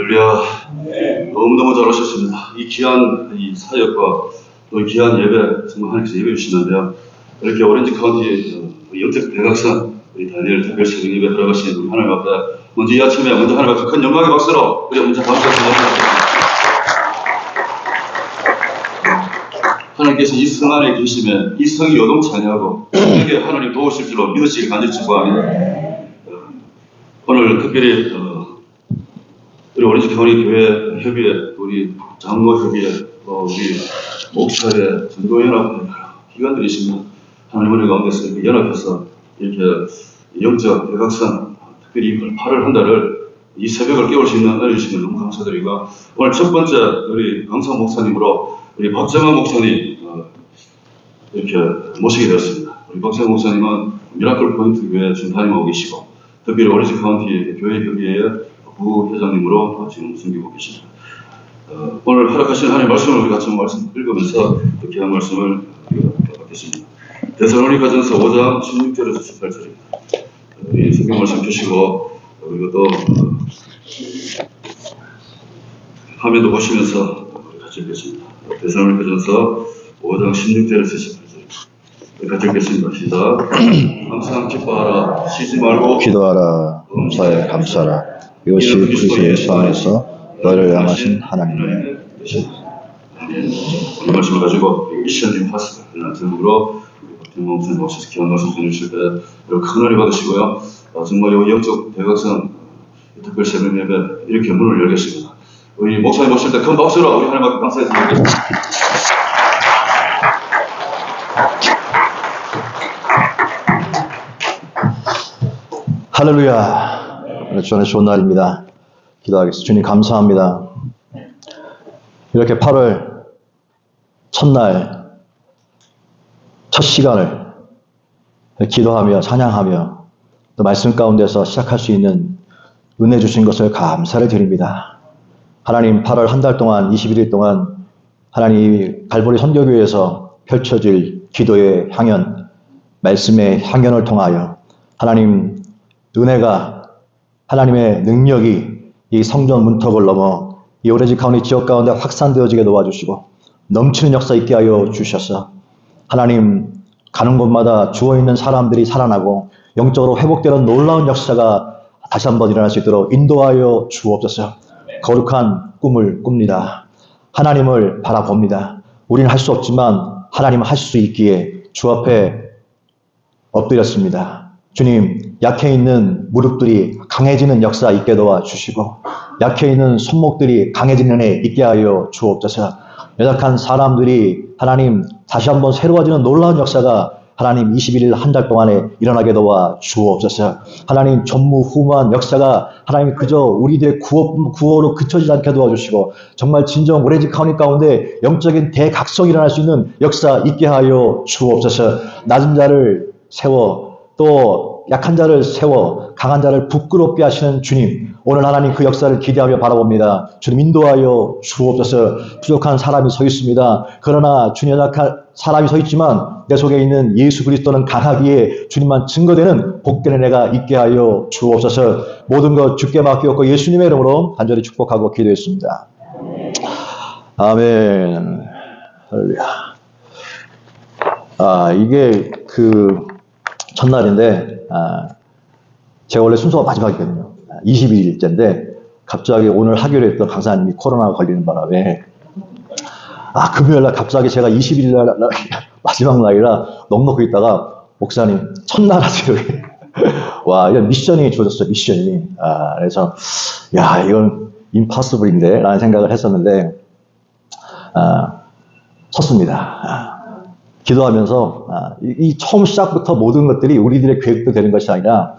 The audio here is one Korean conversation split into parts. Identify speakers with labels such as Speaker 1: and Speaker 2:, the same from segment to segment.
Speaker 1: 할렐루야. 너무너무 잘하셨습니다. 이 귀한 이 사역과 또 이 귀한 예배, 정말 하나님께서 예배 주시는데요. 이렇게 오렌지 카운티 영적 대각선 우리 다니엘 특별 새벽 예배 들어가신 우리 하나님 앞에 먼저 이 아침에 먼저 하나님 앞에 큰 영광의 박수로 우리 먼저 박수 드립니다. 하나님께서 이 성 안에 계시면 이 성이 요동치 아니하고 우리에게 하나님 도우실 줄로 믿으시길 간절히 축복합니다. 오늘 특별히 우리 오렌지 카운티 교회 협의회, 우리 장로 협의회, 우리 목사회, 전도연합회 기관들이 있습니다. 하나님 은혜 가운데서 이렇게 연합해서 이렇게 영적 대각선 특별히 8월 한 달을 이 새벽을 깨울 수 있는 은혜 주시면 너무 감사드리고, 오늘 첫 번째 우리 강성 목사님으로 우리 박정환 목사님 이렇게 모시게 되었습니다. 우리 박정환 목사님은 미라클 포인트 교회 지금 다니고 계시고, 특별히 오렌지 카운티 교회 협의회의 부회장님으로 지금 섬기고 계십니다. 오늘 허락하신 하나님의 말씀을 우리 같이 말씀 읽으면서 이렇게 한 말씀을 받겠습니다. 데살로니가전서 5장 16절에서 18절입니다. 우리 성경 말씀 주시고, 그리고 또 화면도 보시면서 같이 읽겠습니다. 데살로니가전서 5장 16절에서 18절 같이 읽겠습니다. 시작. 항상 기뻐하라, 쉬지 말고
Speaker 2: 기도하라, 범사에 감사하라. 이것이 그리스도 예수 안에서 너희를 향하신 하나님의 뜻이다.
Speaker 1: 이 말씀을 가지고 미션님 파스라는 제목으로 박정환 목사님 오셔서 귀한 말씀 전해주실 때 여러분 큰 은혜 받으시고요. 정말 이 영적 대각선 특별 새벽 예배 이렇게 문을 열겠습니다. 우리 목사님 오실 때 큰 박수로 우리 하나님 앞에 감사해 드리겠습니다.
Speaker 2: 할렐루야. 주님의 좋은 날입니다. 기도하겠습니다. 주님 감사합니다. 이렇게 8월 첫날 첫 시간을 기도하며 찬양하며 또 말씀 가운데서 시작할 수 있는 은혜 주신 것을 감사를 드립니다. 하나님, 8월 한 달 동안 21일 동안 하나님 갈보리 선교교회에서 펼쳐질 기도의 향연, 말씀의 향연을 통하여 하나님 은혜가, 하나님의 능력이 이 성전 문턱을 넘어 이 오렌지 카운티 지역 가운데 확산되어지게 도와주시고 넘치는 역사 있게 하여 주셔서 하나님 가는 곳마다 죽어있는 사람들이 살아나고 영적으로 회복되는 놀라운 역사가 다시 한번 일어날 수 있도록 인도하여 주옵소서. 거룩한 꿈을 꿉니다. 하나님을 바라봅니다. 우리는 할 수 없지만 하나님은 할 수 있기에 주 앞에 엎드렸습니다. 주님, 약해 있는 무릎들이 강해지는 역사 있게 도와주시고 약해 있는 손목들이 강해지는 애 있게 하여 주옵소서. 연약한 사람들이 하나님 다시 한번 새로워지는 놀라운 역사가 하나님 21일 한 달 동안에 일어나게 도와주옵소서. 하나님 전무후무한 역사가 하나님 그저 우리들의 구호로 그쳐지지 않게 도와주시고 정말 진정 오렌지 카운티 가운데 영적인 대각성이 일어날 수 있는 역사 있게 하여 주옵소서. 낮은 자를 세워 또 약한 자를 세워 강한 자를 부끄럽게 하시는 주님, 오늘 하나님 그 역사를 기대하며 바라봅니다. 주님 인도하여 주옵소서. 부족한 사람이 서 있습니다. 그러나 주님, 연약한 사람이 서 있지만 내 속에 있는 예수 그리스도는 강하기에 주님만 증거되는 복되는 애가 있게 하여 주옵소서. 모든 것 주께 맡기었고 예수님의 이름으로 간절히 축복하고 기도했습니다. 아멘. 할렐루야. 이게 그 첫날인데, 제가 원래 순서가 마지막이거든요. 22일째인데, 갑자기 오늘 하기로 했던 강사님이 코로나가 걸리는 바람에, 금요일날 갑자기 제가 21일날 마지막 날이라 넉넉히 있다가, 목사님, 첫날 하세요. 와, 이건 미션이 주어졌어요, 미션이. 그래서, 이건 임파서블인데, 라는 생각을 했었는데, 섰습니다. 기도하면서 이 처음 시작부터 모든 것들이 우리들의 계획도 되는 것이 아니라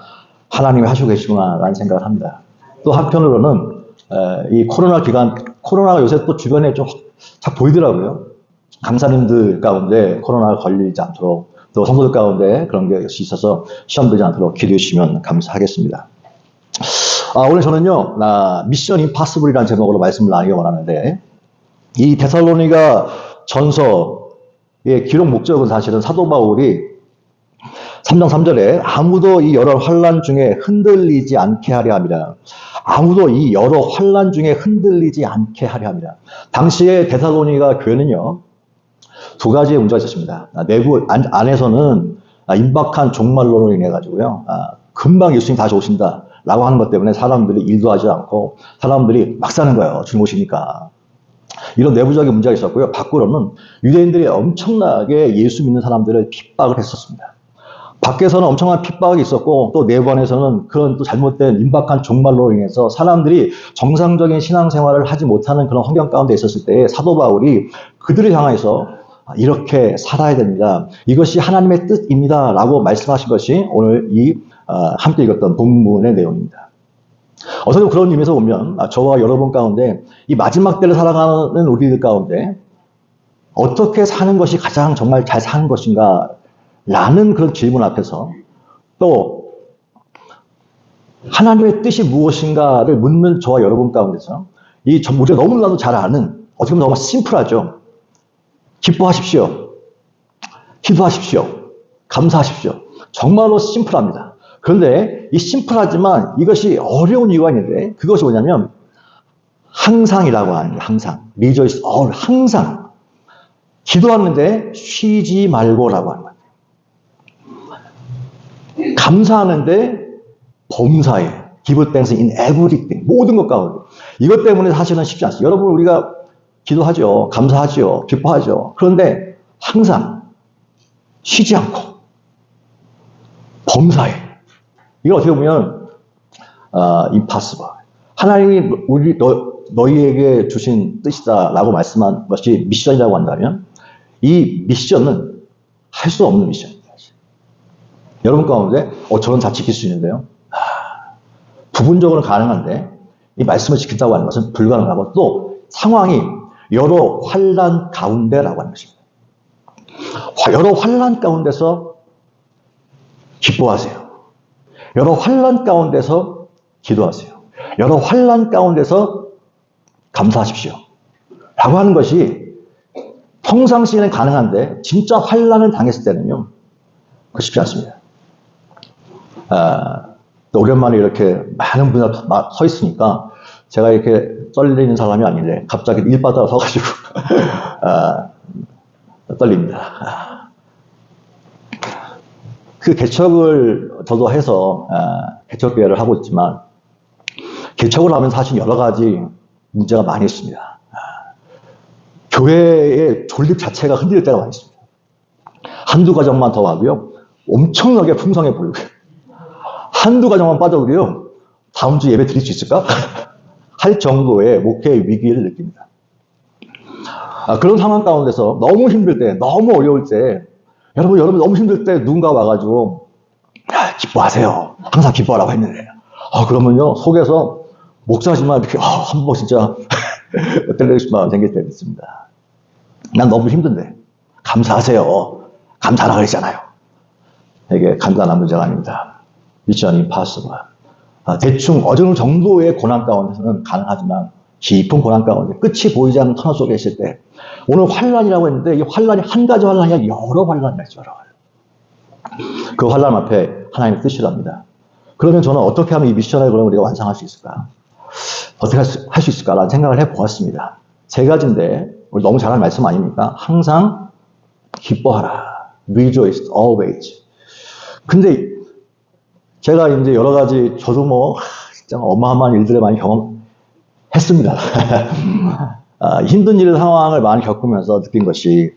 Speaker 2: 하나님이 하시고 계시구나라는 생각을 합니다. 또 한편으로는 이 코로나 기간, 코로나가 요새 또 주변에 좀 잘 보이더라고요. 강사님들 가운데 코로나가 걸리지 않도록 또 성도들 가운데 그런 것이 있어서 시험 들지 않도록 기도해 주시면 감사하겠습니다. 오늘 저는요, 미션 임파서블이라는 제목으로 말씀을 나누기 원하는데, 이 데살로니가 전서 예, 기록 목적은 사실은 사도 바울이 3장 3절에 아무도 이 여러 환난 중에 흔들리지 않게 하려 함이라. 아무도 이 여러 환난 중에 흔들리지 않게 하려 합니다. 당시에 데살로니가 교회는요, 두 가지의 문제가 있었습니다. 내부 안에서는 임박한 종말론으로 인해 가지고요, 금방 예수님 다시 오신다 라고 하는 것 때문에 사람들이 일도 하지 않고 사람들이 막 사는 거예요. 주님 오시니까. 이런 내부적인 문제가 있었고요. 밖으로는 유대인들이 엄청나게 예수 믿는 사람들을 핍박을 했었습니다. 밖에서는 엄청난 핍박이 있었고, 또 내부 안에서는 그런 또 잘못된 임박한 종말로 인해서 사람들이 정상적인 신앙생활을 하지 못하는 그런 환경 가운데 있었을 때 사도 바울이 그들을 향해서 이렇게 살아야 됩니다. 이것이 하나님의 뜻입니다. 라고 말씀하신 것이 오늘 함께 읽었던 본문의 내용입니다. 어떻게 그런 의미에서 보면 저와 여러분 가운데 이 마지막 때를 살아가는 우리들 가운데 어떻게 사는 것이 가장 정말 잘 사는 것인가 라는 그런 질문 앞에서 또 하나님의 뜻이 무엇인가를 묻는 저와 여러분 가운데서 우리가 너무나도 잘 아는, 어떻게 보면 너무 심플하죠. 기뻐하십시오. 기도하십시오. 감사하십시오. 정말로 심플합니다. 그런데 이 심플하지만 이것이 어려운 이유가 있는데, 그것이 뭐냐면 항상이라고 하는 거예요. 항상. rejoice all. 항상. 기도하는데 쉬지 말고라고 하는 거예요. 감사하는데 범사에 give thanks in everything. 모든 것 가운데. 이것 때문에 사실은 쉽지 않습니다. 여러분, 우리가 기도하죠. 감사하죠. 기뻐하죠. 그런데 항상 쉬지 않고 범사에. 이거 어떻게 보면 impossible. 하나님이 너희에게 주신 뜻이다라고 말씀한 것이 미션이라고 한다면 이 미션은 할 수 없는 미션입니다. 여러분 가운데 저는 다 지킬 수 있는데요. 부분적으로 가능한데 이 말씀을 지킨다고 하는 것은 불가능하고, 또 상황이 여러 환난 가운데라고 하는 것입니다. 여러 환난 가운데서 기뻐하세요. 여러 환난 가운데서 기도하세요. 여러 환난 가운데서 감사하십시오. 라고 하는 것이 평상시에는 가능한데 진짜 환난을 당했을 때는요, 그거 쉽지 않습니다. 또 오랜만에 이렇게 많은 분이 서 있으니까 제가 이렇게 떨리는 사람이 아닌데 갑자기 일바다가 서가지고 떨립니다. 그 개척을 저도 해서 개척교회를 하고 있지만, 개척을 하면 사실 여러 가지 문제가 많이 있습니다. 교회의 존립 자체가 흔들릴 때가 많이 있습니다. 한두 가정만 더 하고요, 엄청나게 풍성해 보이고요. 한두 가정만 빠져도요, 다음 주 예배 드릴 수 있을까? 할 정도의 목회의 위기를 느낍니다. 그런 상황 가운데서 너무 힘들 때, 너무 어려울 때, 여러분 너무 힘들 때 누군가 와가지고 기뻐하세요. 항상 기뻐하라고 했는데, 그러면요, 속에서 목사지만 이렇게 한번 진짜 때리고 싶은 마음이 생길 때도 있습니다. 난 너무 힘든데 감사하세요. 감사하라 그랬잖아요. 이게 간단한 문제가 아닙니다. 미션 임파서블. 대충 어느 정도의 고난 가운데서는 가능하지만 깊은 고난 가운데 끝이 보이지 않는 터널 속에 있을 때, 오늘 환난이라고 했는데 이 환난이 한 가지 환난이 아니라 여러 환난이 있죠. 그 환난 앞에 하나님의 뜻이랍니다. 그러면 저는 어떻게 하면 이 미션을 그럼 우리가 완성할 수 있을까? 어떻게 할 수 있을까라는 생각을 해보았습니다. 세 가지인데 우리 너무 잘하는 말씀 아닙니까? 항상 기뻐하라. Rejoice always. 근데 제가 이제 여러 가지, 저도 진짜 어마어마한 일들을 많이 경험했습니다. 힘든 일 상황을 많이 겪으면서 느낀 것이,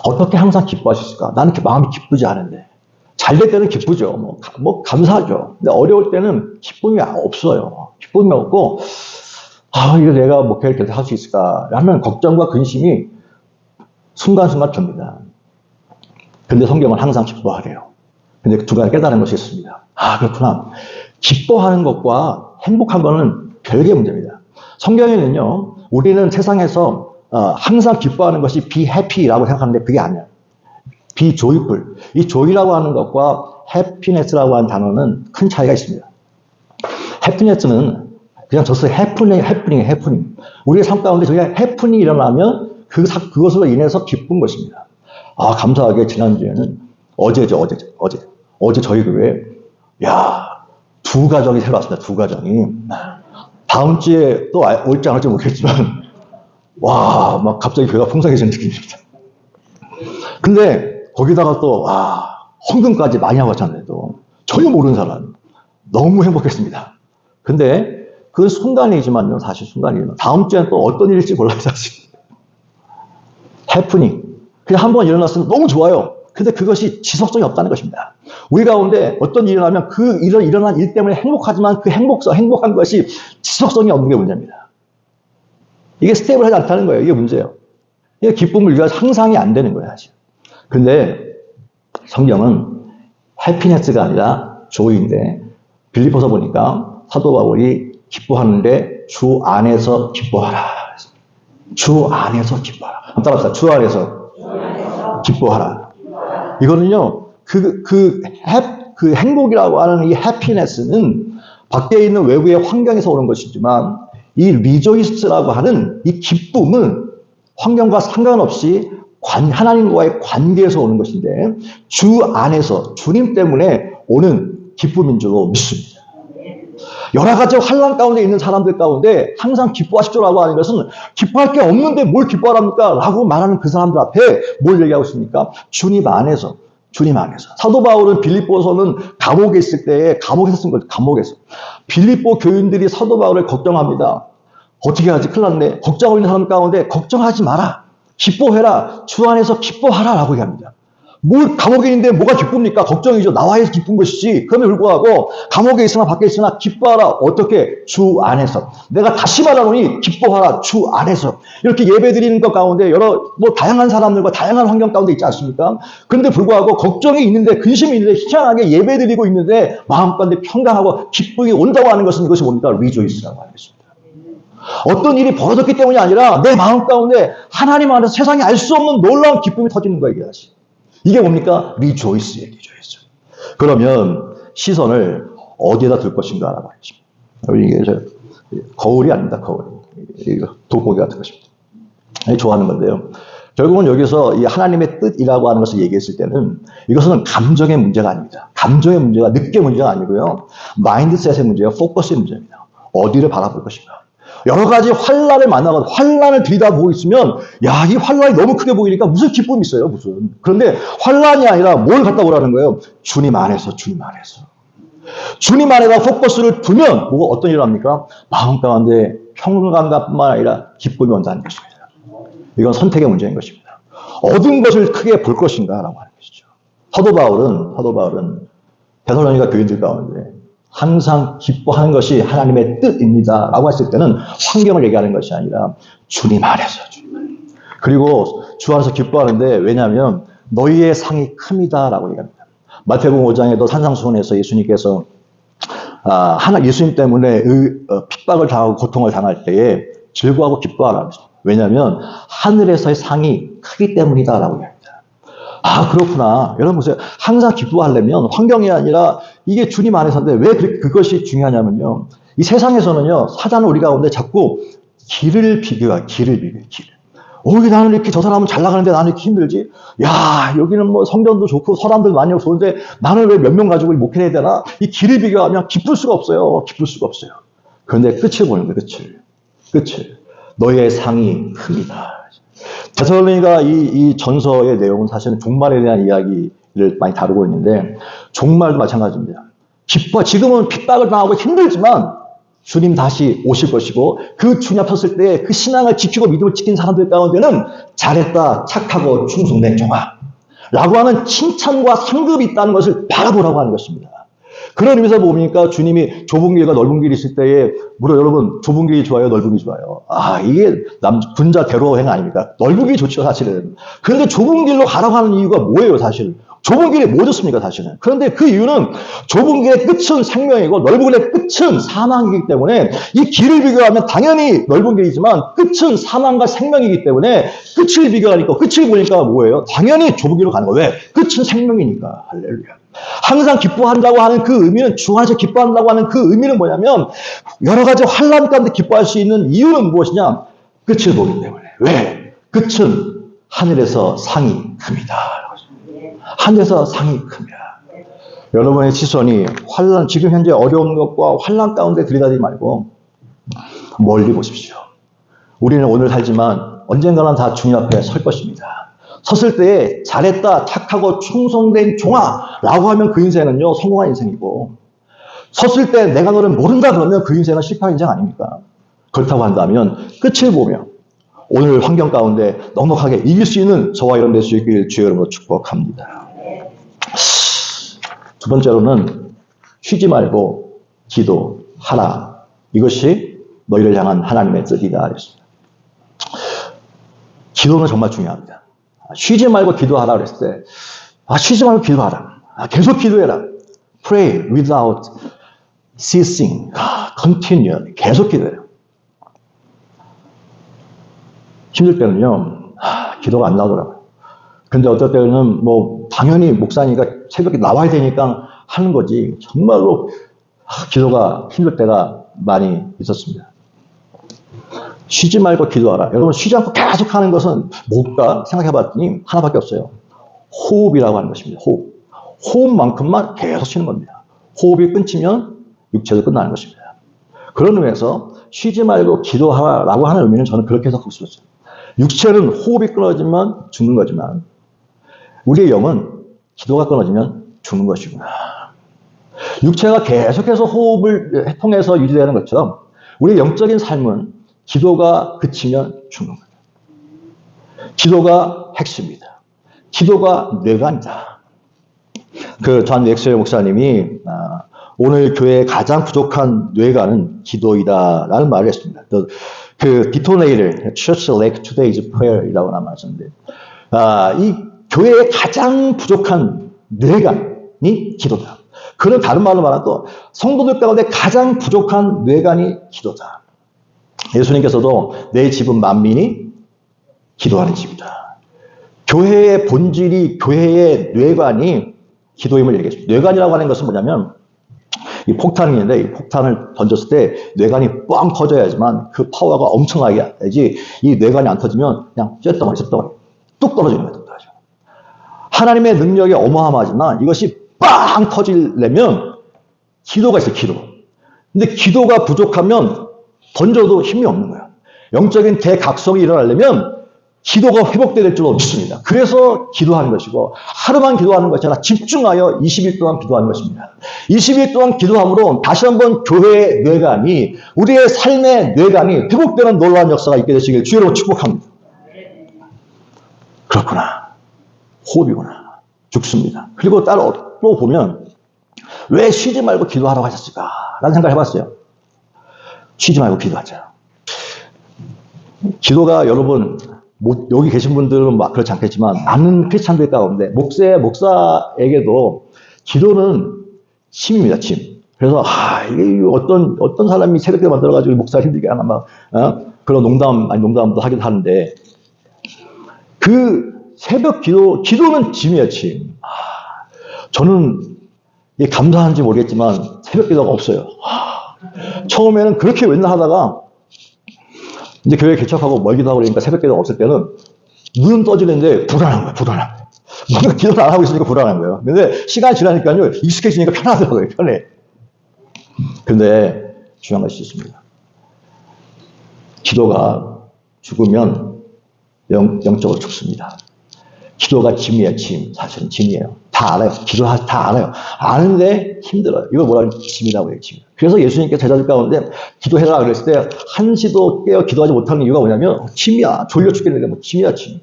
Speaker 2: 어떻게 항상 기뻐할 수 있을까? 나는 마음이 기쁘지 않은데. 잘 될 때는 기쁘죠. 감사하죠. 근데 어려울 때는 기쁨이 없어요. 기쁨이 없고, 이거 내가 목회를 계속 할 수 있을까라는 걱정과 근심이 순간순간 듭니다. 근데 성경은 항상 기뻐하래요. 근데 두 가지 깨달은 것이 있습니다. 그렇구나. 기뻐하는 것과 행복한 것은 별개의 문제입니다. 성경에는요, 우리는 세상에서 항상 기뻐하는 것이 be happy라고 생각하는데 그게 아니에요. be joyful. 이 joy라고 하는 것과 happiness라고 하는 단어는 큰 차이가 있습니다. happiness는 그냥 happening. 우리의 삶 가운데 저희가 happening이 일어나면 그것으로 인해서 기쁜 것입니다. 감사하게 지난주에는 어제 저희 교회에, 야, 2가정이 새로 왔습니다. 2가정이. 다음 주에 또 올지 안 올지 모르겠지만, 와, 막 갑자기 교회가 풍성해지는 느낌입니다. 근데 거기다가 또, 헌금까지 많이 하고 왔잖아요. 또. 전혀 모르는 사람. 너무 행복했습니다. 근데 그건 순간이지만요. 사실 순간이에요. 다음 주엔 또 어떤 일일지 몰라요. 사실. 해프닝. 그냥 한번 일어났으면 너무 좋아요. 근데 그것이 지속성이 없다는 것입니다. 우리 가운데 어떤 일이 일어나면 그 일어난 일 때문에 행복하지만 그 행복한 것이 지속성이 없는 게 문제입니다. 이게 스테이블하지 않다는 거예요. 이게 문제예요. 이게 기쁨을 위해서 상상이 안 되는 거예요, 사실. 근데 성경은 해피네스가 아니라 조이인데 빌립보서 보니까 사도 바울이 기뻐하는데 주 안에서 기뻐하라. 주 안에서 기뻐하라. 한번 따라합시다. 주 안에서 기뻐하라. 이거는요, 그 행복이라고 하는 이 해피네스는 밖에 있는 외부의 환경에서 오는 것이지만 이 리조이스라고 하는 이 기쁨은 환경과 상관없이 하나님과의 관계에서 오는 것인데 주 안에서 주님 때문에 오는 기쁨인 줄로 믿습니다. 여러 가지 환난 가운데 있는 사람들 가운데 항상 기뻐하십시오라고 하는 것은 기뻐할 게 없는데 뭘 기뻐하랍니까? 라고 말하는 그 사람들 앞에 뭘 얘기하고 있습니까? 주님 안에서. 사도 바울은 빌립보서는 감옥에 있을 때에 감옥에서 쓴 거죠. 감옥에서. 빌립보 교인들이 사도 바울을 걱정합니다. 어떻게 하지? 큰일 났네. 걱정하고 있는 사람 가운데 걱정하지 마라. 기뻐해라. 주 안에서 기뻐하라. 라고 얘기합니다. 뭘 감옥에 있는데 뭐가 기쁩니까? 걱정이죠. 나와야 기쁜 것이지. 그럼에도 불구하고 감옥에 있으나 밖에 있으나 기뻐하라. 어떻게? 주 안에서. 내가 다시 말하노니 기뻐하라. 주 안에서. 이렇게 예배 드리는 것 가운데 다양한 사람들과 다양한 환경 가운데 있지 않습니까? 그런데 불구하고 걱정이 있는데 근심이 있는데 희한하게 예배 드리고 있는데 마음 가운데 평강하고 기쁨이 온다고 하는 것은 이것이 뭡니까? 리조이스라고 하는 것입니다. 어떤 일이 벌어졌기 때문이 아니라 내 마음 가운데 하나님 안에서 세상이 알 수 없는 놀라운 기쁨이 터지는 거예요. 이게 뭡니까? 리조이스예요. 그러면 시선을 어디에다 둘 것인가라고 하겠습니다. 이게 거울이 아닙니다. 거울. 돋보기 같은 것입니다. 좋아하는 건데요. 결국은 여기서 이 하나님의 뜻이라고 하는 것을 얘기했을 때는 이것은 감정의 문제가 아닙니다. 감정의 문제가 늑의 문제가 아니고요. 마인드셋의 문제예요. 포커스의 문제입니다. 어디를 바라볼 것인가. 여러 가지 환란을 만나고 환란을 들여다보고 있으면 야, 이 환란이 너무 크게 보이니까 무슨 기쁨이 있어요, 무슨. 그런데 환란이 아니라 뭘 갖다 보라는 거예요? 주님 안에서. 주님 안에다 포커스를 두면 뭐가 어떤 일을 합니까? 마음 가운데 평강감뿐만 아니라 기쁨이 온다는 것입니다. 이건 선택의 문제인 것입니다. 어떤 것을 크게 볼 것인가라고 하는 것이죠. 사도 바울은 데살로니가 교인들 가운데 항상 기뻐하는 것이 하나님의 뜻입니다. 라고 했을 때는 환경을 얘기하는 것이 아니라 주님 안에서. 그리고 주 안에서 기뻐하는데 왜냐하면 너희의 상이 큽니다. 라고 얘기합니다. 마태복음 5장에도 산상수훈에서 예수님께서 예수님 때문에 핍박을 당하고 고통을 당할 때에 즐거워하고 기뻐하라고 했습니다. 왜냐하면 하늘에서의 상이 크기 때문이다. 라고 얘기합니다. 그렇구나. 여러분 보세요. 항상 기뻐하려면 환경이 아니라 이게 주님 안에서인데 왜 그것이 중요하냐면요. 이 세상에서는요. 사단은 우리 가운데 자꾸 길을 비교해요. 나는 이렇게 저 사람은 잘 나가는데 나는 이렇게 힘들지? 야, 여기는 뭐 성전도 좋고 사람들 많이 좋은데 나는 왜 몇 명 가지고 목회해야 되나? 이 길을 비교하면 기쁠 수가 없어요. 그런데 끝을 보는 거예요. 끝을. 너희의 상이 큽니다. 데살로니가 이 전서의 내용은 사실은 종말에 대한 이야기를 많이 다루고 있는데 종말도 마찬가지입니다. 지금은 핍박을 당하고 힘들지만 주님 다시 오실 것이고 그 주님 앞에 섰을 때 그 신앙을 지키고 믿음을 지킨 사람들 가운데는 잘했다, 착하고 충성된 종아 라고 하는 칭찬과 상급이 있다는 것을 바라보라고 하는 것입니다. 그런 의미에서 보니까 주님이 좁은 길과 넓은 길이 있을 때에 여러분 좁은 길이 좋아요, 넓은 길이 좋아요? 이게 군자 대로행 아닙니까? 넓은 길이 좋죠, 사실은. 그런데 좁은 길로 가라고 하는 이유가 뭐예요, 사실? 좁은 길이 뭐 좋습니까, 사실은? 그런데 그 이유는 좁은 길의 끝은 생명이고 넓은 길의 끝은 사망이기 때문에 이 길을 비교하면 당연히 넓은 길이지만 끝은 사망과 생명이기 때문에 끝을 비교하니까 끝을 보니까 뭐예요? 당연히 좁은 길로 가는 거예요. 왜? 끝은 생명이니까. 할렐루야. 항상 기뻐한다고 하는 그 의미는 주 안에서 기뻐한다고 하는 그 의미는 뭐냐면 여러 가지 환난 가운데 기뻐할 수 있는 이유는 무엇이냐? 끝을 보기 때문에. 왜? 끝은 하늘에서 상이 큽니다. 하늘에서 상이 큽니다. 여러분의 시선이 환란, 지금 현재 어려운 것과 환란 가운데 들이다지 말고 멀리 보십시오. 우리는 오늘 살지만 언젠가는 다 주님 앞에 설 것입니다. 섰을 때에 잘했다, 착하고 충성된 종아 라고 하면 그 인생은요 성공한 인생이고, 섰을 때 내가 너를 모른다 그러면 그 인생은 실패한 인생 아닙니까? 그렇다고 한다면 끝을 보며 오늘 환경 가운데 넉넉하게 이길 수 있는 저와 여러분 될 수 있기를 주의 이름으로 축복합니다. 두 번째로는 쉬지 말고 기도하라. 이것이 너희를 향한 하나님의 뜻이다 그랬습니다. 기도는 정말 중요합니다. 쉬지 말고 기도하라 그랬을 때 쉬지 말고 기도하라. 계속 기도해라. Pray without ceasing. Continue. 계속 기도해요. 힘들 때는요, 기도가 안 나오더라고요. 근데 어떨 때는 당연히 목사니까 새벽에 나와야 되니까 하는 거지, 정말로 기도가 힘들 때가 많이 있었습니다. 쉬지 말고 기도하라. 여러분, 쉬지 않고 계속 하는 것은 뭘까 생각해 봤더니 하나밖에 없어요. 호흡이라고 하는 것입니다. 호흡. 호흡만큼만 계속 쉬는 겁니다. 호흡이 끊기면 육체도 끝나는 것입니다. 그런 의미에서 쉬지 말고 기도하라라고 하는 의미는 저는 그렇게 해석하고 싶었어요. 육체는 호흡이 끊어지면 죽는 거지만 우리의 영은 기도가 끊어지면 죽는 것이구나. 육체가 계속해서 호흡을 통해서 유지되는 것처럼 우리의 영적인 삶은 기도가 그치면 죽는 거예요. 기도가 핵심이다. 기도가 뇌관이다. 존 엑셀 목사님이 오늘 교회의 가장 부족한 뇌관은 기도이다라는 말을 했습니다. 디토네이터, Church Lack Today's Prayer이라고 말하셨는데, 이 교회의 가장 부족한 뇌관이 기도다. 그런 다른 말로 말하면 또 성도들 가운데 가장 부족한 뇌관이 기도다. 예수님께서도 내 집은 만민이 기도하는 집이다. 교회의 본질이, 교회의 뇌관이 기도임을 얘기했습니다. 뇌관이라고 하는 것은 뭐냐면 이 폭탄이 있는데 이 폭탄을 던졌을 때 뇌관이 뻥 터져야지만 그 파워가 엄청나게 해야지, 이 뇌관이 안 터지면 그냥 쇳덩어리 뚝 떨어지는 거예요. 하나님의 능력이 어마어마하지만 이것이 빵 터지려면 기도가 있어요. 기도. 근데 기도가 부족하면 던져도 힘이 없는 거예요. 영적인 대각성이 일어나려면 기도가 회복될 줄로 믿습니다. 그래서 기도하는 것이고, 하루만 기도하는 것이 아니라 집중하여 20일 동안 기도하는 것입니다. 20일 동안 기도함으로 다시 한번 교회의 뇌관이, 우리의 삶의 뇌관이 회복되는 놀라운 역사가 있게 되시길 주여로 축복합니다. 그렇구나. 호흡이구나. 죽습니다. 그리고 따로 또 보면 왜 쉬지 말고 기도하라고 하셨을까? 라는 생각을 해봤어요. 쉬지 말고 기도하자. 기도가 여러분, 여기 계신 분들은 막 그렇지 않겠지만 많은 크리스찬들 가운데 목사에게도 기도는 침입니다. 침. 그래서 이게 어떤 사람이 새벽에 만들어가지고 목사 힘들게 하나 막 그런 농담도 하기도 하는데, 그 새벽 기도는 짐이에요. 짐. 저는 이게 감사한지 모르겠지만 새벽 기도가 없어요. 처음에는 그렇게 맨날 하다가 이제 교회 개척하고 멀기도 하고 그러니까 새벽 기도가 없을 때는 눈은 떠지는데 불안한 거예요. 불안한 거예요. 뭔가 기도를 안 하고 있으니까 불안한 거예요. 근데 시간이 지나니까요, 익숙해지니까 편하더라고요. 편해. 근데 중요한 것이 있습니다. 기도가 죽으면 영적으로 죽습니다. 기도가 짐이에요. 짐. 사실은 짐이에요. 다 알아요. 다 알아요. 아는데 힘들어요. 이걸 뭐라 하면 짐이라고 해요. 짐. 그래서 예수님께서 제자들 가운데 기도해라 그랬을 때 한시도 깨어 기도하지 못하는 이유가 뭐냐면 짐이야. 졸려 죽겠는데 짐이야, 짐.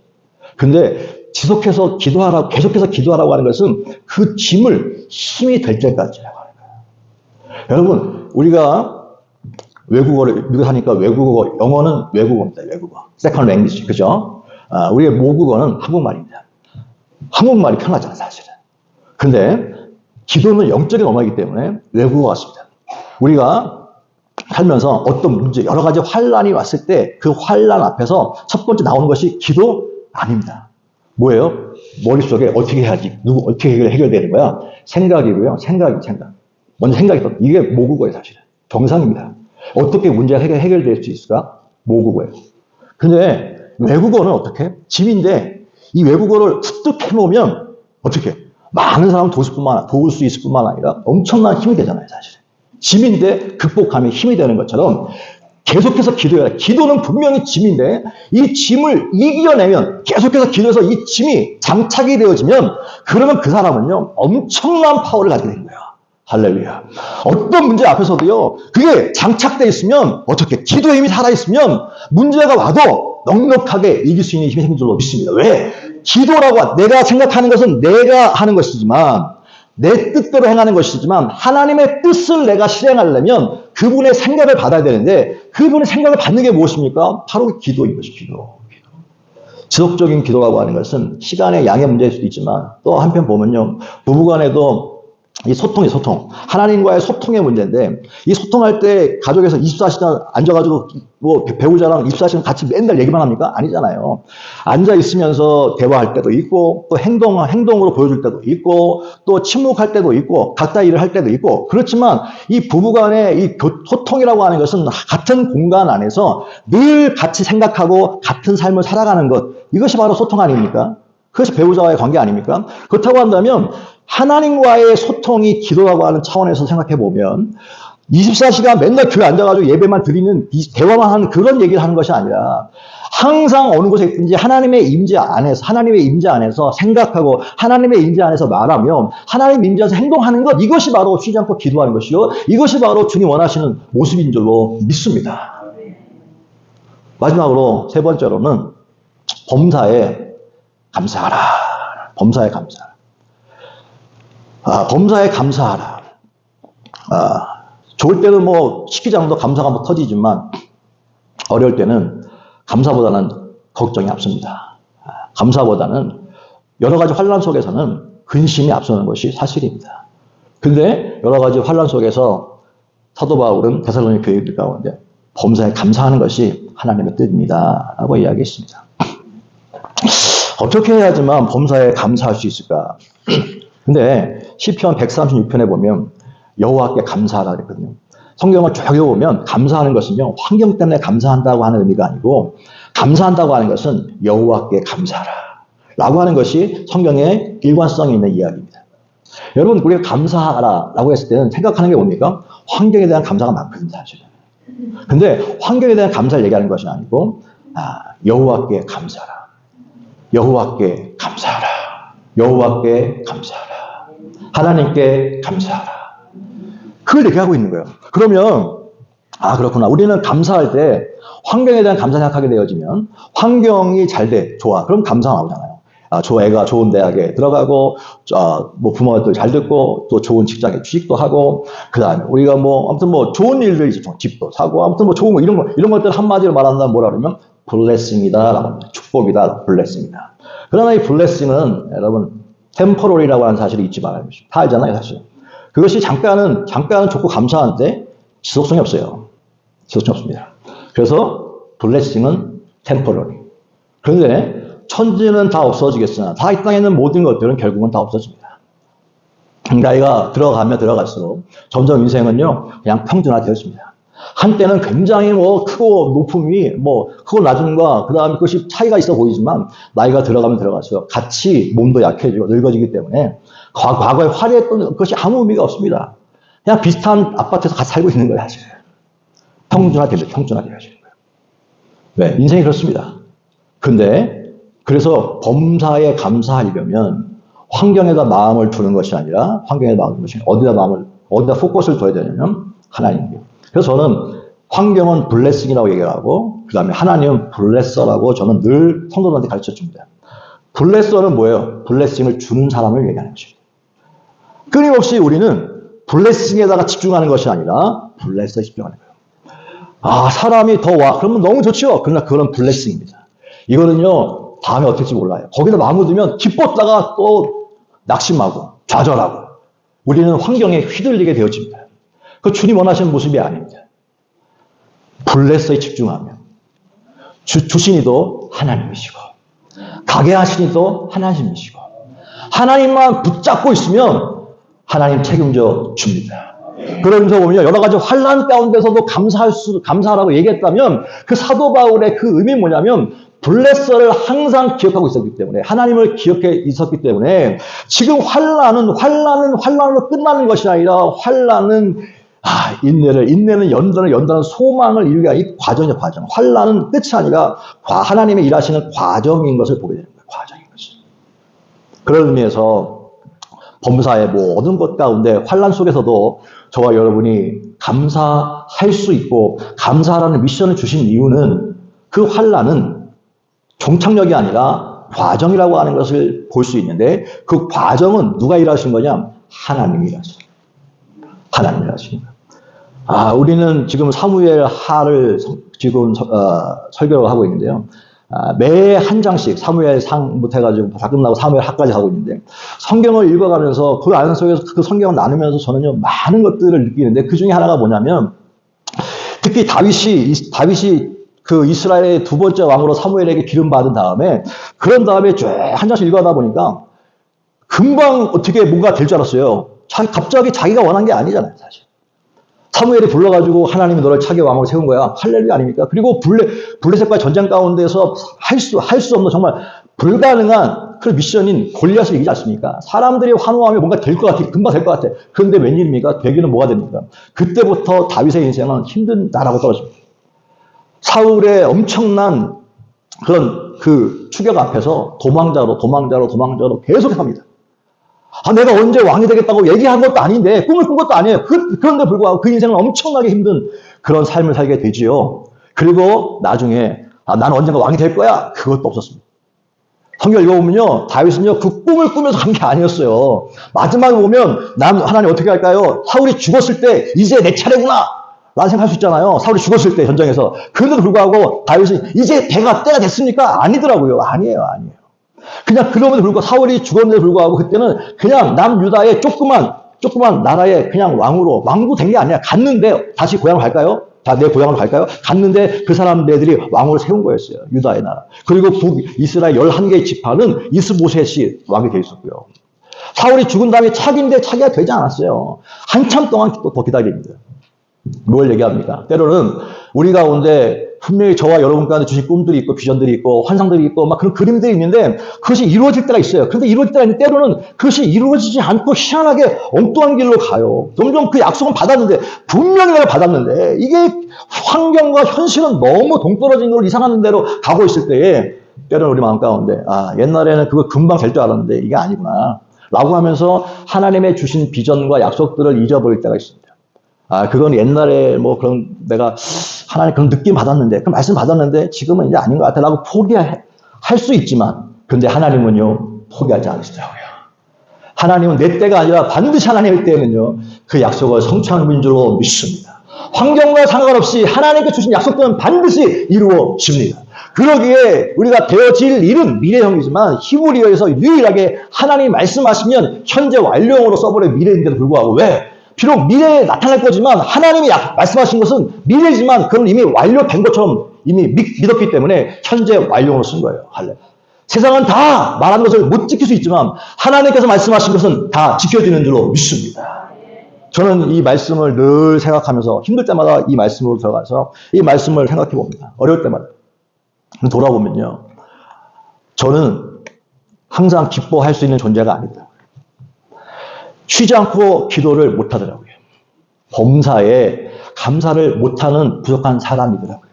Speaker 2: 근데 지속해서 기도하라고, 계속해서 기도하라고 하는 것은 그 짐을 힘이 될 때까지 하는 거예요. 여러분, 우리가 외국어를, 미국 사니까 외국어, 영어는 외국어입니다. 외국어. 세컨드 랭귀지. 그죠? 우리의 모국어는 한국말입니다. 한국말이 편하잖아요, 사실은. 근데 기도는 영적인 언어이기 때문에 외국어 같습니다. 우리가 살면서 어떤 문제, 여러 가지 환란이 왔을 때 그 환란 앞에서 첫 번째 나오는 것이 기도 아닙니다. 뭐예요? 머릿속에 어떻게 해야지, 어떻게 해결되는 거야? 생각이고요. 생각. 먼저 생각이 떠. 이게 모국어예요, 사실은. 정상입니다. 어떻게 문제가 해결될 수 있을까? 모국어예요. 근데 외국어는 어떻게? 짐인데 이 외국어를 습득해 놓으면 어떻게? 많은 사람을 도울 수 있을 뿐만 아니라 엄청난 힘이 되잖아요, 사실은. 짐인데 극복하면 힘이 되는 것처럼 계속해서 기도해라. 기도는 분명히 짐인데 이 짐을 이겨내면 계속해서 기도해서 이 짐이 장착이 되어지면 그러면 그 사람은요 엄청난 파워를 가지게 되는 거예요. 할렐루야. 어떤 문제 앞에서도요 그게 장착되어 있으면 어떻게 기도의 힘이 살아있으면 문제가 와도 넉넉하게 이길 수 있는 힘이 생긴 줄로 믿습니다. 왜? 기도라고 내가 생각하는 것은 내가 하는 것이지만 내 뜻대로 행하는 것이지만 하나님의 뜻을 내가 실행하려면 그분의 생각을 받아야 되는데 그분의 생각을 받는 게 무엇입니까? 바로 기도인 것이 기도. 지속적인 기도라고 하는 것은 시간의 양의 문제일 수도 있지만 또 한편 보면요. 부부간에도 이 소통. 하나님과의 소통의 문제인데 이 소통할 때 가족에서 24시간 앉아가지고 뭐 배우자랑 24시간 같이 맨날 얘기만 합니까? 아니잖아요. 앉아 있으면서 대화할 때도 있고 또 행동으로 보여줄 때도 있고 또 침묵할 때도 있고 각자 일을 할 때도 있고 그렇지만 이 부부간의 이 소통이라고 하는 것은 같은 공간 안에서 늘 같이 생각하고 같은 삶을 살아가는 것 이것이 바로 소통 아닙니까? 그것이 배우자와의 관계 아닙니까? 그렇다고 한다면 하나님과의 소통이 기도라고 하는 차원에서 생각해 보면 24시간 맨날 교회 앉아가지고 예배만 드리는 대화만 하는 그런 얘기를 하는 것이 아니라 항상 어느 곳에 있든지 하나님의 임재 안에서 생각하고 하나님의 임재 안에서 말하며 하나님 임재 안에서 행동하는 것 이것이 바로 쉬지 않고 기도하는 것이요 이것이 바로 주님 원하시는 모습인 줄로 믿습니다. 마지막으로 세 번째로는 범사에 감사하라. 범사에 감사하라. 범사에 감사하라. 좋을 때는 뭐 식기장도 감사가 뭐 터지지만 어려울 때는 감사보다는 걱정이 앞섭니다. 감사보다는 여러 가지 환란 속에서는 근심이 앞서는 것이 사실입니다. 근데 여러 가지 환란 속에서 사도 바울은 데살로니가 교회들 가운데 범사에 감사하는 것이 하나님의 뜻입니다. 라고 이야기했습니다. 어떻게 해야지만 범사에 감사할 수 있을까? 근데 시편 136편에 보면 여호와께 감사하라 그랬거든요. 성경을 쭉 읽어보면 감사하는 것은요 환경 때문에 감사한다고 하는 의미가 아니고 감사한다고 하는 것은 여호와께 감사하라 라고 하는 것이 성경의 일관성이 있는 이야기입니다. 여러분 우리가 감사하라 라고 했을 때는 생각하는 게 뭡니까? 환경에 대한 감사가 많거든요 사실은. 근데 환경에 대한 감사를 얘기하는 것이 아니고 여호와께 감사하라. 여호와께 감사하라. 여호와께 감사하라. 하나님께 감사하라. 그걸 얘기하고 있는 거예요. 그러면 그렇구나. 우리는 감사할 때 환경에 대한 감사 생각하게 되어지면 환경이 잘 돼, 좋아. 그럼 감사가 나오잖아요. 애가 좋은 대학에 들어가고 뭐 부모들 잘 듣고 또 좋은 직장에 취직도 하고 그다음에 우리가 뭐 아무튼 뭐 좋은 일들이 있죠. 집도 사고 아무튼 뭐 좋은 거 이런 것들 한마디로 말한다면 뭐라 그러면 블레싱이다라고 합니다. 축복이다, 블레싱이다. 그러나 이 블레싱은 여러분 템포럴이라고 하는 사실을 잊지 말아야 됩니다. 다 알잖아요, 사실. 그것이 잠깐은 좋고 감사한데 지속성이 없어요. 지속성이 없습니다. 그래서 블레싱은 템포럴이. 그런데 천지는 다 없어지겠으나 다 이 땅에 있는 모든 것들은 결국은 다 없어집니다. 나이가 들어가면 들어갈수록 점점 인생은요 그냥 평준화되었습니다. 한때는 굉장히 뭐 크고 높음이 뭐 크고 낮음과 그 다음에 그것이 차이가 있어 보이지만 나이가 들어가면 들어갈수록 같이 몸도 약해지고 늙어지기 때문에 과거에 화려했던 것이 아무 의미가 없습니다. 그냥 비슷한 아파트에서 같이 살고 있는 거예요 사실. 평준화되어지는 거예요. 네, 인생이 그렇습니다. 근데 그래서 범사에 감사하려면 환경에다 마음을 두는 것이 아니라 환경에다 마음을 두는 것이 아니라 어디다 포커스를 둬야 되냐면 하나님께. 그래서 저는 환경은 블레싱이라고 얘기하고 그 다음에 하나님은 블레서라고 저는 늘 성도들한테 가르쳐줍니다. 블레서는 뭐예요? 블레싱을 주는 사람을 얘기하는 것입니다. 끊임없이 우리는 블레싱에다가 집중하는 것이 아니라 블레서에 집중하는 거예요. 사람이 더 와. 그러면 너무 좋죠? 그러나 그건 블레싱입니다. 이거는요 다음에 어떻게 될지 몰라요. 거기다 마음을 두면 기뻤다가 또 낙심하고 좌절하고 우리는 환경에 휘둘리게 되어집니다. 그 주님 원하시는 모습이 아닙니다. 블레서에 집중하면 주신 이도 하나님이시고 가게 하신 이도 하나님이시고 하나님만 붙잡고 있으면 하나님 책임져 줍니다. 그러면서 보면 여러 가지 환난 가운데서도 감사하라고 얘기했다면 그 사도 바울의 그 의미는 뭐냐면 블레서를 항상 기억하고 있었기 때문에, 하나님을 기억해 있었기 때문에, 지금 환란으로 끝나는 것이 아니라, 환란은 인내는 연단은 소망을 이루게 하는 이 과정이죠, 과정. 환란은 끝이 아니라 하나님의 일하시는 과정인 것을 보게 되는 거예요, 과정인 것이. 그런 의미에서 범사의 모든 것 가운데 환란 속에서도 저와 여러분이 감사할 수 있고 감사하라는 미션을 주신 이유는, 그 환란은 종착역이 아니라 과정이라고 하는 것을 볼 수 있는데, 그 과정은 누가 일하시는 거냐? 하나님이 일하시는 거예요. 하나님이 일하시는 거예요. 우리는 지금 사무엘 하를 지금 설교를 하고 있는데요. 매 한 장씩 사무엘 상부터 해가지고 다 끝나고 사무엘 하까지 하고 있는데, 성경을 읽어가면서 그 안에 속에서 그 성경을 나누면서 저는요 많은 것들을 느끼는데, 그 중에 하나가 뭐냐면, 특히 다윗이 그 이스라엘의 두 번째 왕으로 사무엘에게 기름 받은 다음에, 그런 다음에 쭉 한 장씩 읽어가다 보니까 금방 어떻게 뭔가 될 줄 알았어요. 갑자기 자기가 원한 게 아니잖아요, 사실. 사무엘이 불러가지고 하나님이 너를 차기 왕으로 세운 거야. 할렐루야 아닙니까? 그리고 블레셋과의 전쟁 가운데서 할 수 없는 정말 불가능한 그 미션인 골리앗을 이기지 않습니까? 사람들이 환호하면 뭔가 될 것 같아. 금방 될 것 같아. 그런데 웬일입니까? 되기는 뭐가 됩니까? 그때부터 다윗의 인생은 힘든 나라고 떨어집니다. 사울의 엄청난 그런 그 추격 앞에서 도망자로 계속합니다. 내가 언제 왕이 되겠다고 얘기한 것도 아닌데, 꿈을 꾼 것도 아니에요. 그런데 불구하고 그 인생은 엄청나게 힘든 그런 삶을 살게 되지요. 그리고 나중에 나는 언젠가 왕이 될 거야. 그것도 없었습니다. 성경 읽어보면요, 다윗은요 그 꿈을 꾸면서 간 게 아니었어요. 마지막에 보면 하나님 어떻게 할까요? 사울이 죽었을 때 이제 내 차례구나 라는 생각할 수 있잖아요. 사울이 죽었을 때 전쟁에서. 그런데도 불구하고 다윗이 이제 때가 됐습니까? 아니더라고요. 아니에요. 그냥 그럼에도 불구하고, 사울이 죽었는데도 불구하고 그때는 그냥 남유다의 조그만 나라의 그냥 왕도 된 게 아니라, 갔는데 다시 고향으로 갈까요? 내 고향으로 갈까요? 갔는데 그 사람들이 왕으로 세운 거였어요. 유다의 나라. 그리고 북이스라엘 11개의 지파는 이스보셋이 왕이 되어 있었고요. 사울이 죽은 다음에 차기가 되지 않았어요. 한참 동안 더 기다립니다. 뭘 얘기합니까? 때로는 우리 가운데 분명히 저와 여러분 가운데 주신 꿈들이 있고 비전들이 있고 환상들이 있고 막 그런 그림들이 있는데, 그것이 이루어질 때가 있어요. 그런데 이루어질 때가 있는데, 때로는 그것이 이루어지지 않고 희한하게 엉뚱한 길로 가요. 점점 그 약속은 받았는데, 분명히 내가 받았는데, 이게 환경과 현실은 너무 동떨어진 걸 이상한 대로 가고 있을 때에, 때로는 우리 마음 가운데 옛날에는 그거 금방 될 줄 알았는데 이게 아니구나 라고 하면서 하나님의 주신 비전과 약속들을 잊어버릴 때가 있습니다. 그건 옛날에 그런 내가 하나님 그런 느낌 받았는데, 그 말씀 받았는데 지금은 이제 아닌 것 같아 라고 포기할 수 있지만, 그런데 하나님은요 포기하지 않으시더라고요. 하나님은 내 때가 아니라 반드시 하나님의 때에는요 그 약속을 성취하는 줄로 믿습니다. 환경과 상관없이 하나님께 주신 약속들은 반드시 이루어집니다. 그러기에 우리가 되어질 일은 미래형이지만, 히브리어에서 유일하게 하나님이 말씀하시면 현재 완료형으로 써버린 미래인데도 불구하고, 왜? 비록 미래에 나타날 거지만 하나님이 말씀하신 것은 미래지만 그건 이미 완료된 것처럼 이미 믿었기 때문에 현재 완료로 쓴 거예요. 세상은 다 말한 것을 못 지킬 수 있지만 하나님께서 말씀하신 것은 다 지켜지는 줄로 믿습니다. 저는 이 말씀을 늘 생각하면서 힘들 때마다 이 말씀으로 들어가서 이 말씀을 생각해 봅니다. 어려울 때마다. 돌아보면요, 저는 항상 기뻐할 수 있는 존재가 아니다. 쉬지 않고 기도를 못하더라고요. 범사에 감사를 못하는 부족한 사람이더라고요.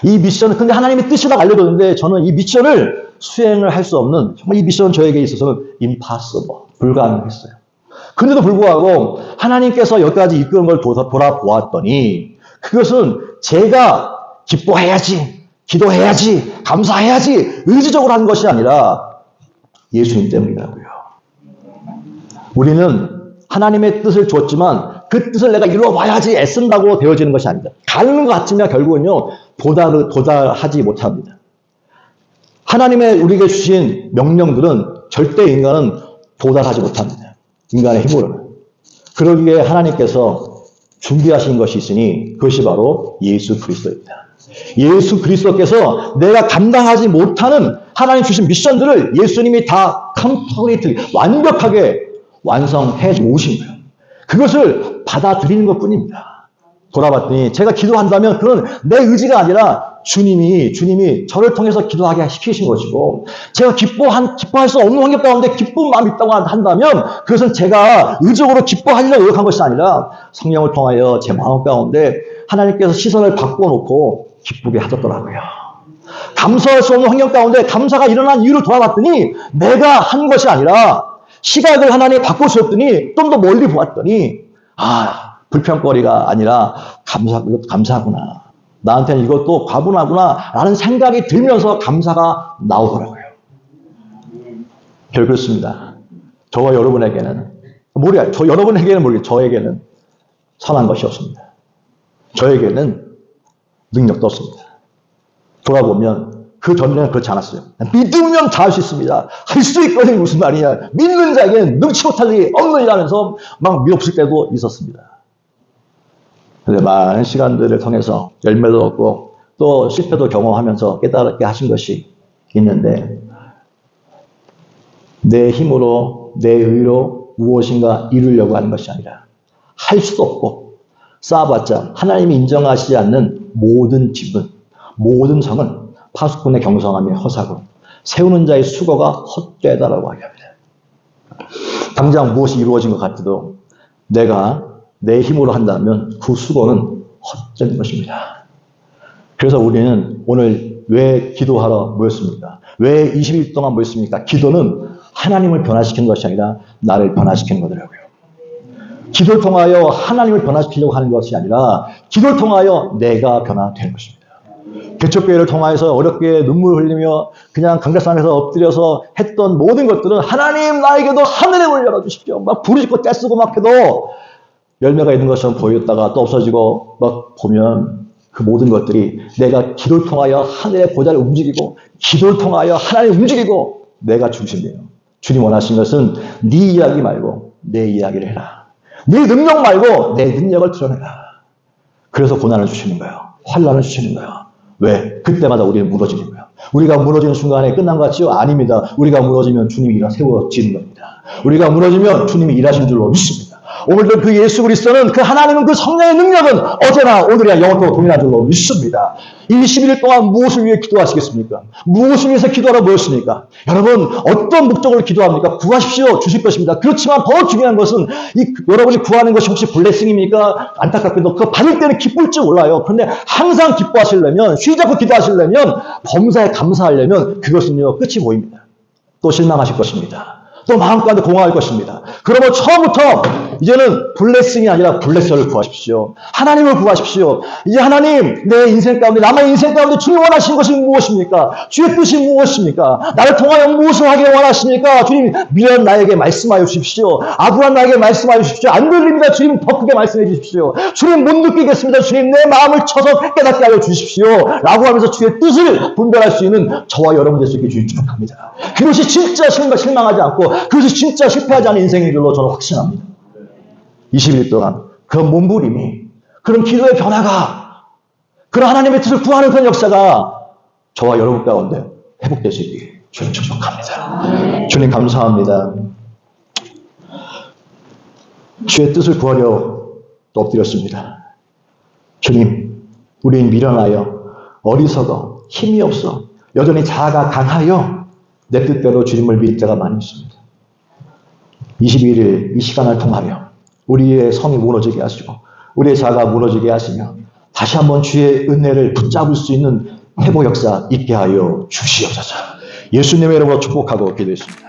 Speaker 2: 이 미션은, 근데 하나님의 뜻이라고 알려줬는데 저는 이 미션을 수행을 할 수 없는, 정말 이 미션은 저에게 있어서는 impossible, 불가능했어요. 그런데도 불구하고 하나님께서 여기까지 이끄는 걸 돌아보았더니, 그것은 제가 기뻐해야지, 기도해야지, 감사해야지 의지적으로 한 것이 아니라 예수님 때문이라고요. 우리는 하나님의 뜻을 주었지만 그 뜻을 내가 이루어봐야지 애쓴다고 되어지는 것이 아닙니다. 가는 것 같으면 결국은요 도달하지 못합니다. 하나님의 우리에게 주신 명령들은 절대 인간은 도달하지 못합니다. 인간의 힘으로는. 그러기에 하나님께서 준비하신 것이 있으니 그것이 바로 예수 그리스도입니다. 예수 그리스도께서 내가 감당하지 못하는 하나님 주신 미션들을 예수님이 다 컴플리트, 완벽하게 완성해 놓으신 거예요. 그것을 받아들이는 것 뿐입니다. 돌아봤더니 제가 기도한다면 그건 내 의지가 아니라 주님이 저를 통해서 기도하게 시키신 것이고, 제가 기뻐할 수 없는 환경 가운데 기쁜 마음이 있다고 한다면, 그것은 제가 의적으로 기뻐하려고 노력한 것이 아니라 성령을 통하여 제 마음 가운데 하나님께서 시선을 바꿔놓고 기쁘게 하셨더라고요. 감사할 수 없는 환경 가운데 감사가 일어난 이유를 돌아봤더니, 내가 한 것이 아니라 시각을 하나님이 바꿔주셨더니 좀 더 멀리 보았더니, 불평거리가 아니라 이것도 감사하구나. 나한테는 이것도 과분하구나 라는 생각이 들면서 감사가 나오더라고요. 결국 그렇습니다. 저와 여러분에게는 여러분에게는 모르겠어요. 저에게는 선한 것이 없습니다. 저에게는 능력도 없습니다. 돌아보면 그 전에는 그렇지 않았어요. 믿으면 다 할 수 있습니다. 할 수 있거든요. 무슨 말이냐. 믿는 자에게는 능치 못할 일이 없느니라면서 막 밀어붙일 때도 있었습니다. 그런데 많은 시간들을 통해서 열매도 얻고 또 실패도 경험하면서 깨달게 하신 것이 있는데, 내 힘으로 내 의로 무엇인가 이루려고 하는 것이 아니라 할 수도 없고 쌓아봤자 하나님이 인정하시지 않는 모든 집은, 모든 성은 파수꾼의 경성함이 허사고 세우는 자의 수고가 헛되다라고 하게 합니다. 당장 무엇이 이루어진 것 같아도 내가 내 힘으로 한다면 그 수고는 헛된 것입니다. 그래서 우리는 오늘 왜 기도하러 모였습니까? 왜 20일 동안 모였습니까? 기도는 하나님을 변화시키는 것이 아니라 나를 변화시키는 거더라고요. 기도를 통하여 하나님을 변화시키려고 하는 것이 아니라 기도를 통하여 내가 변화되는 것입니다. 개척교회를 통하여서 어렵게 눈물 흘리며 그냥 강대상에서 엎드려서 했던 모든 것들은 하나님 나에게도 하늘의 문을 열어주십시오. 막 부르짖고 떼쓰고 막 해도 열매가 있는 것처럼 보였다가 또 없어지고 막 보면 그 모든 것들이 내가 기도를 통하여 하늘의 보좌를 움직이고 기도를 통하여 하나님을 움직이고 내가 중심이에요. 주님 원하신 것은 네 이야기 말고 내 이야기를 해라. 네 능력 말고 내 능력을 드러내라. 그래서 고난을 주시는 거예요. 환난을 주시는 거예요. 왜? 그때마다 우리는 무너지는 거예요. 우리가 무너지는 순간에 끝난 것 같지요? 아닙니다. 우리가 무너지면 주님이 세워지는 겁니다. 우리가 무너지면 주님이 일하신 줄로 믿습니다. 오늘도 그 예수 그리스도는, 그 하나님은, 그 성령의 능력은 어제나 오늘이나 영원토록 동일한 줄로 믿습니다. 이 11일 동안 무엇을 위해 기도하시겠습니까? 무엇을 위해서 기도하러 모였습니까? 여러분, 어떤 목적으로 기도합니까? 구하십시오. 주실 것입니다. 그렇지만 더 중요한 것은 여러분이 구하는 것이 혹시 블레싱입니까? 안타깝게도 그거 받을 때는 기쁠지 몰라요. 그런데 항상 기뻐하시려면, 쉬지 않고 기도하시려면, 범사에 감사하려면 그것은요, 끝이 보입니다. 또 실망하실 것입니다. 또 마음가운데 공허할 것입니다. 그러면 처음부터 이제는 블레싱이 아니라 블레서를 구하십시오. 하나님을 구하십시오. 이제 하나님, 내 인생 가운데, 남의 인생 가운데 주님 원하시는 것이 무엇입니까? 주의 뜻이 무엇입니까? 나를 통하여 무엇을 하기를 원하십니까? 주님, 미련 나에게 말씀하여 주십시오. 악한 나에게 말씀하여 주십시오. 안 들립니다. 주님, 더 크게 말씀해 주십시오. 주님, 못 느끼겠습니다. 주님, 내 마음을 쳐서 깨닫게 하여 주십시오. 라고 하면서 주의 뜻을 분별할 수 있는 저와 여러분 될 수 있게 주님 축복합니다. 그것이 진짜 실망하지 않고 그것이 진짜 실패하지 않은 인생인 줄로 저는 확신합니다. 20일 동안 그런 몸부림이, 그런 기도의 변화가, 그런 하나님의 뜻을 구하는 그런 역사가 저와 여러분 가운데 회복될 수 있게 주님 축복합니다. 주님 감사합니다. 주의 뜻을 구하려 또 엎드렸습니다. 주님, 우리는 미련하여 어리석어 힘이 없어 여전히 자아가 강하여 내 뜻대로 주님을 믿을 때가 많이 있습니다. 21일 이 시간을 통하여 우리의 성이 무너지게 하시고 우리의 자아가 무너지게 하시며 다시 한번 주의 은혜를 붙잡을 수 있는 회복 역사 있게 하여 주시옵소서. 예수님의 이름으로 축복하고 기도했습니다.